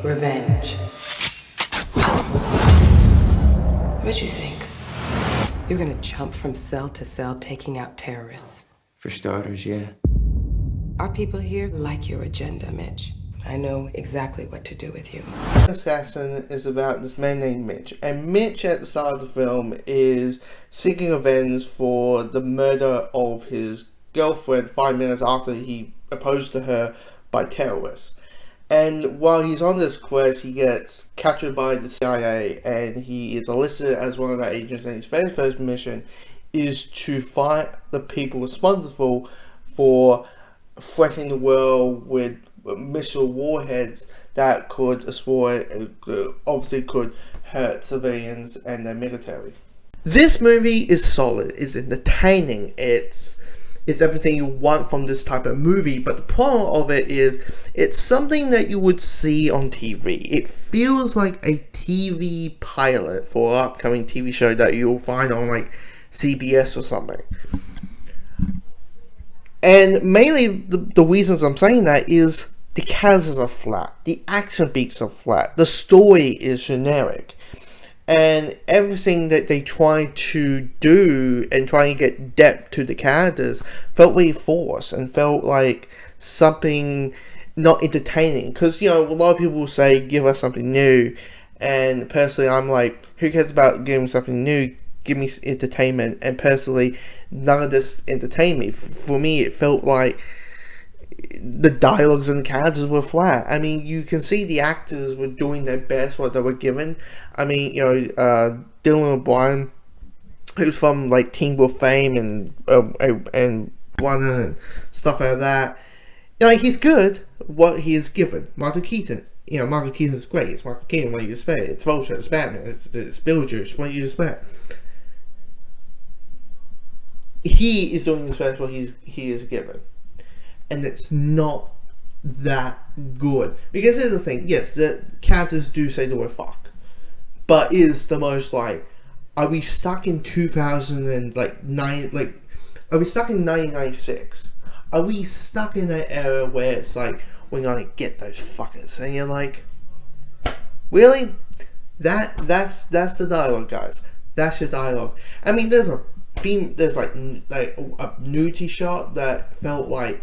revenge. What'd you think? You're gonna jump from cell to cell taking out terrorists. For starters, yeah. Our people here like your agenda, Mitch. I know exactly what to do with you. Assassin is about this man named Mitch, and Mitch at the start of the film is seeking revenge for the murder of his girlfriend 5 minutes after he proposed to her by terrorists. And while he's on this quest, he gets captured by the CIA, and he is enlisted as one of their agents, and his very first mission is to find the people responsible for threatening the world with missile warheads that could exploit, obviously could hurt civilians and their military. This movie is solid, it's entertaining, it's everything you want from this type of movie, but the problem of it is it's something that you would see on TV. It feels like a TV pilot for an upcoming TV show that you'll find on like CBS or something. And mainly the reasons I'm saying that is the characters are flat, the action beats are flat, the story is generic, and everything that they try to do and try to get depth to the characters felt really forced and felt like something not entertaining. Because, you know, a lot of people will say, give us something new, and personally I'm like, who cares about giving something new? Give me entertainment. And personally, none of this entertained me. For me, it felt like the dialogues and the characters were flat. I mean, you can see the actors were doing their best what they were given. I mean, you know, Dylan O'Brien, who's from like Teen Wolf fame and Brennan and stuff like that. You know, like, he's good what he is given. Michael Keaton, you know, Michael Keaton's great. It's Michael Keaton, what do you expect? It's Vulture, it's Batman, it's Beetlejuice, what do you expect? He is doing his best what he is given. And it's not that good. Because here's the thing, yes, the characters do say the word fuck. But is the most like, are we stuck in 2009, like, are we stuck in 1996? Are we stuck in that era where it's like, we're gonna get those fuckers? And you're like, really? That's the dialogue, guys. That's your dialogue. I mean, there's like a nudity shot that felt like,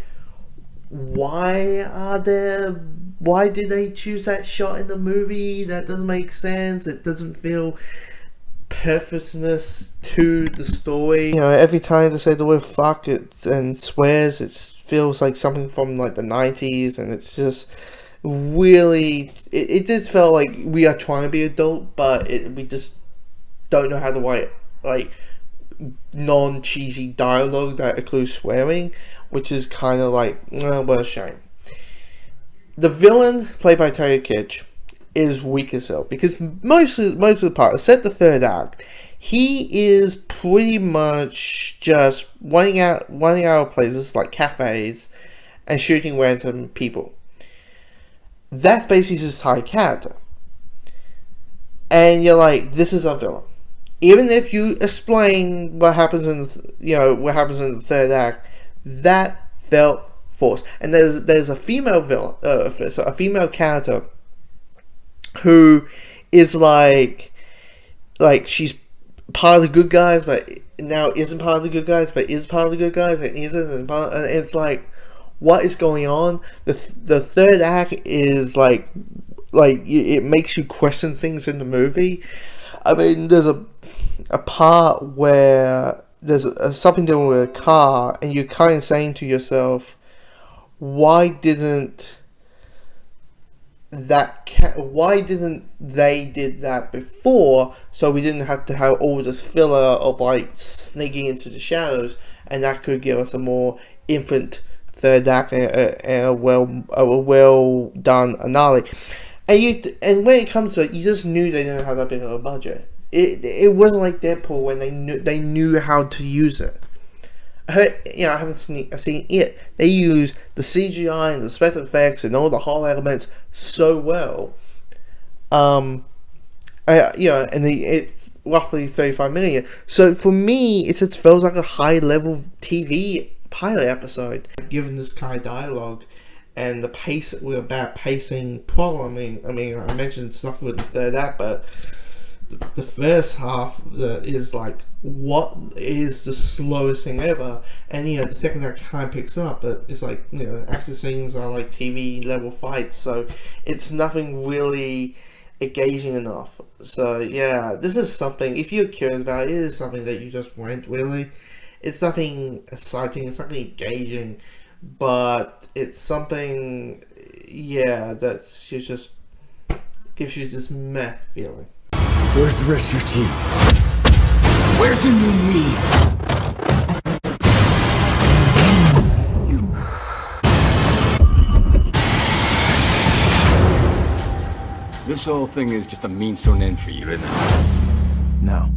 why did they choose that shot in the movie? That doesn't make sense. It doesn't feel purposeness to the story. You know, every time they say the word fuck and swears, it feels like something from like the 90s, and it's just really, it just felt like we are trying to be adult, but we just don't know how to write like non-cheesy dialogue that includes swearing, which is kind of like, what a shame. The villain, played by Taylor Kitsch, is weak as hell, because most of the part, except the third act, he is pretty much just running out of places like cafes and shooting random people. That's basically his entire character. And you're like, this is a villain. Even if you explain what happens in the third act, that felt forced. And there's a female villain, a female character who is like she's part of the good guys, but now isn't part of the good guys, but is part of the good guys, and isn't. And it's like, what is going on? The third act is like it makes you question things in the movie. I mean, there's a part where there's something doing with a car, and you're kind of saying to yourself, why didn't they did that before, so we didn't have to have all this filler of like sneaking into the shadows, and that could give us a more infant third act and a well done finale. And when it comes to it, you just knew they didn't have that big of a budget. It wasn't like Deadpool when they knew how to use it. I haven't seen it. They use the CGI and the special effects and all the horror elements so well. And it's roughly 35 million. So for me, it just feels like a high level TV pilot episode. Given this kind of dialogue, and the pace with a bad pacing problem. I mean, I mentioned stuff with the third act, but the first half is like, what is the slowest thing ever? And the second act kind of picks up, but it's like, action scenes are like TV level fights, so it's nothing really engaging enough. So yeah, this is something, if you're curious about it, it is something that you just won't really. It's nothing exciting, it's nothing engaging, but it's something, that's just gives you this meh feeling. Where's the rest of your team? Where's the new me? This whole thing is just a means to an end for you, isn't it? No.